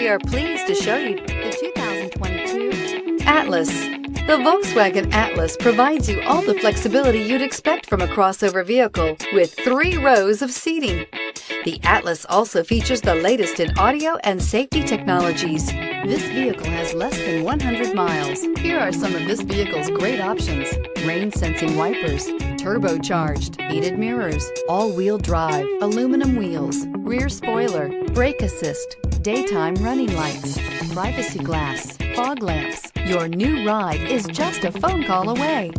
We are pleased to show you the 2022 Atlas. The Volkswagen Atlas provides you all the flexibility you'd expect from a crossover vehicle with 3 rows of seating. The Atlas also features the latest in audio and safety technologies. This vehicle has less than 100 miles. Here are some of this vehicle's great options: rain-sensing wipers, turbocharged, heated mirrors, all-wheel drive, aluminum wheels, rear spoiler, brake assist, daytime running lights, privacy glass, fog lamps. Your new ride is just a phone call away.